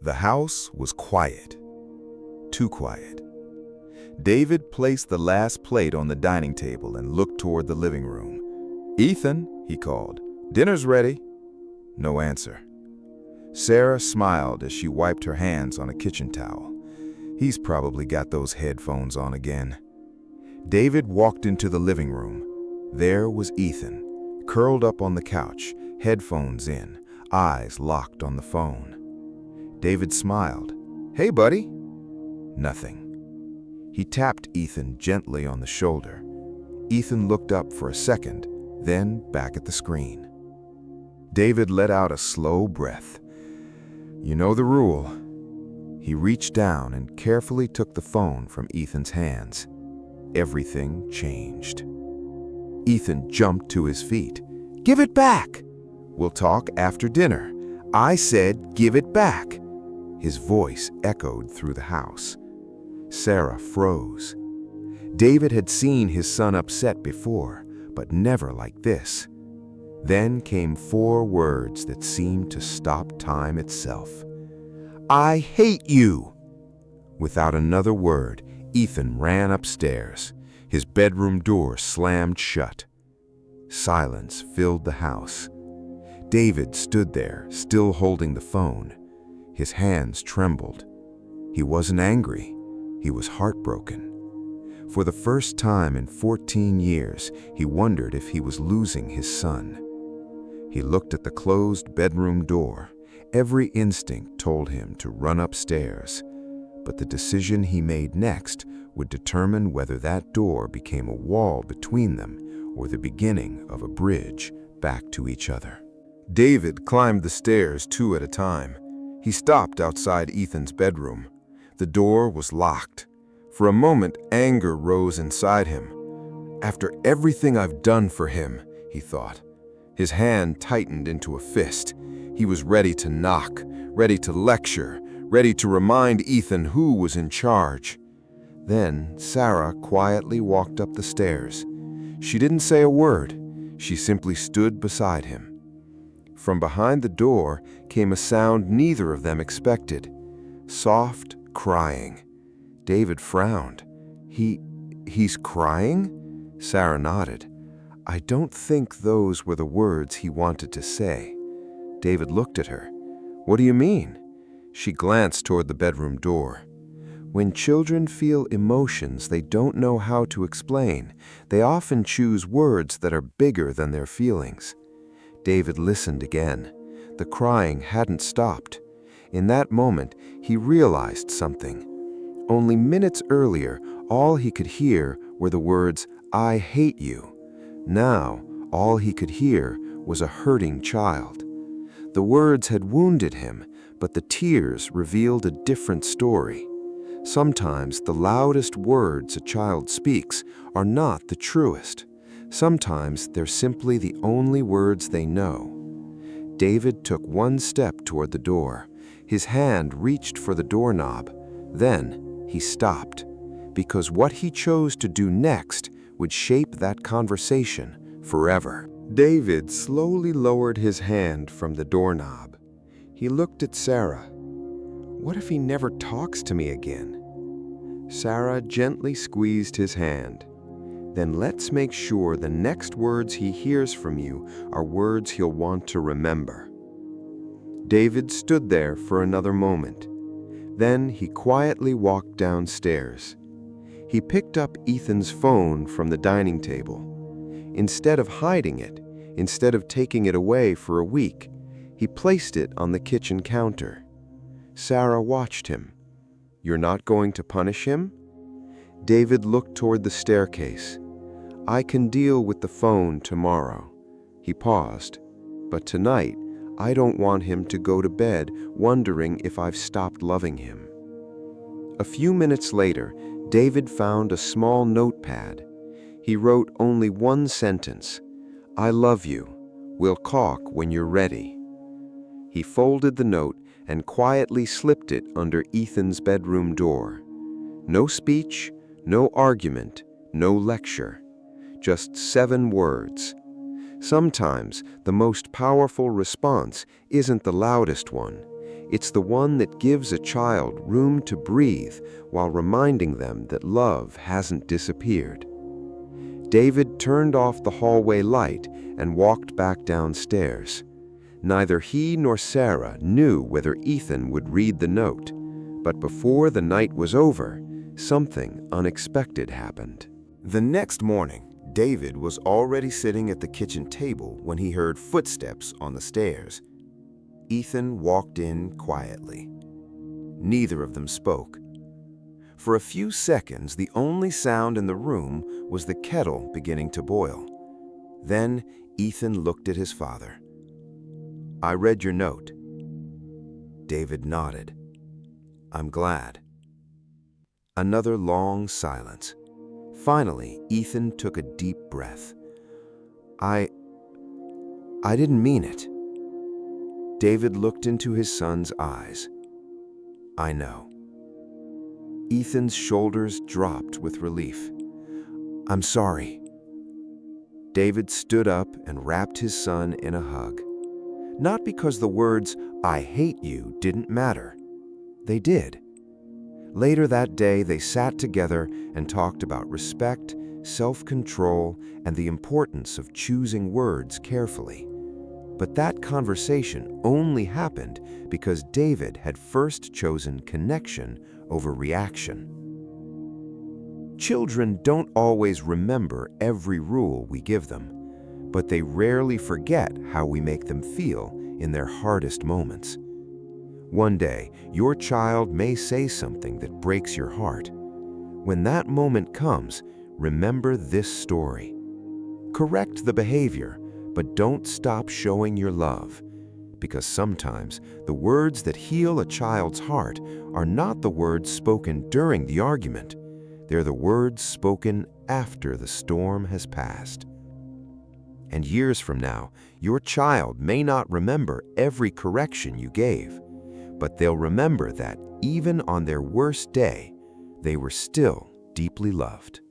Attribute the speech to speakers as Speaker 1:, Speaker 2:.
Speaker 1: The house was quiet. Too quiet. David placed the last plate on the dining table and looked toward the living room. "Ethan," he called, "dinner's ready." No answer. Sarah smiled as she wiped her hands on a kitchen towel. He's probably got those headphones on again. David walked into the living room. There was Ethan, curled up on the couch, headphones in, eyes locked on the phone. David smiled. "Hey, buddy." Nothing. He tapped Ethan gently on the shoulder. Ethan looked up for a second, then back at the screen. David let out a slow breath. You know the rule. He reached down and carefully took the phone from Ethan's hands. Everything changed. Ethan jumped to his feet. "Give it back!" "We'll talk after dinner." "I said give it back!" His voice echoed through the house. Sarah froze. David had seen his son upset before, but never like this. Then came 4 words that seemed to stop time itself. "I hate you!" Without another word, Ethan ran upstairs. His bedroom door slammed shut. Silence filled the house. David stood there, still holding the phone. His hands trembled. He wasn't angry. He was heartbroken. For the first time in 14 years, he wondered if he was losing his son. He looked at the closed bedroom door. Every instinct told him to run upstairs, but the decision he made next would determine whether that door became a wall between them or the beginning of a bridge back to each other. David climbed the stairs 2 at a time. He stopped outside Ethan's bedroom. The door was locked. For a moment, anger rose inside him. After everything I've done for him, he thought. His hand tightened into a fist. He was ready to knock, ready to lecture, ready to remind Ethan who was in charge. Then Sarah quietly walked up the stairs. She didn't say a word. She simply stood beside him. From behind the door came a sound neither of them expected. Soft crying. David frowned. He's crying? Sarah nodded. I don't think those were the words he wanted to say. David looked at her. What do you mean? She glanced toward the bedroom door. When children feel emotions they don't know how to explain, they often choose words that are bigger than their feelings. David listened again. The crying hadn't stopped. In that moment, he realized something. Only minutes earlier, all he could hear were the words, "I hate you." Now, all he could hear was a hurting child. The words had wounded him, but the tears revealed a different story. Sometimes the loudest words a child speaks are not the truest. Sometimes they're simply the only words they know. David took 1 step toward the door. His hand reached for the doorknob. Then he stopped, because what he chose to do next would shape that conversation forever. David slowly lowered his hand from the doorknob. He looked at Sarah. What if he never talks to me again? Sarah gently squeezed his hand. Then let's make sure the next words he hears from you are words he'll want to remember. David stood there for another moment. Then he quietly walked downstairs. He picked up Ethan's phone from the dining table. Instead of hiding it, instead of taking it away for a week, he placed it on the kitchen counter. Sarah watched him. You're not going to punish him? David looked toward the staircase. I can deal with the phone tomorrow. He paused. But tonight, I don't want him to go to bed wondering if I've stopped loving him. A few minutes later, David found a small notepad. He wrote only 1 sentence. I love you. We'll talk when you're ready. He folded the note and quietly slipped it under Ethan's bedroom door. No speech, no argument, no lecture. Just 7 words. Sometimes the most powerful response isn't the loudest one.
Speaker 2: It's the one that gives a child room to breathe while reminding them that love hasn't disappeared. David turned off the hallway light and walked back downstairs. Neither he nor Sarah knew whether Ethan would read the note, but before the night was over, something unexpected happened.
Speaker 1: The next morning, David was already sitting at the kitchen table when he heard footsteps on the stairs. Ethan walked in quietly. Neither of them spoke. For a few seconds, the only sound in the room was the kettle beginning to boil. Then Ethan looked at his father. "I read your note." David nodded. "I'm glad." Another long silence. Finally, Ethan took a deep breath. I didn't mean it." David looked into his son's eyes. "I know." Ethan's shoulders dropped with relief. "I'm sorry." David stood up and wrapped his son in a hug. Not because the words, "I hate you," didn't matter. They did. Later that day, they sat together and talked about respect, self-control, and the importance of choosing words carefully. But that conversation only happened because David had first chosen connection over reaction. Children don't always remember every rule we give them, but they rarely forget how we make them feel in their hardest moments. One day, your child may say something that breaks your heart. When that moment comes, remember this story. Correct the behavior, but don't stop showing your love. Because sometimes the words that heal a child's heart are not the words spoken during the argument. They're the words spoken after the storm has passed. And years from now, your child may not remember every correction you gave, but they'll remember that even on their worst day, they were still deeply loved.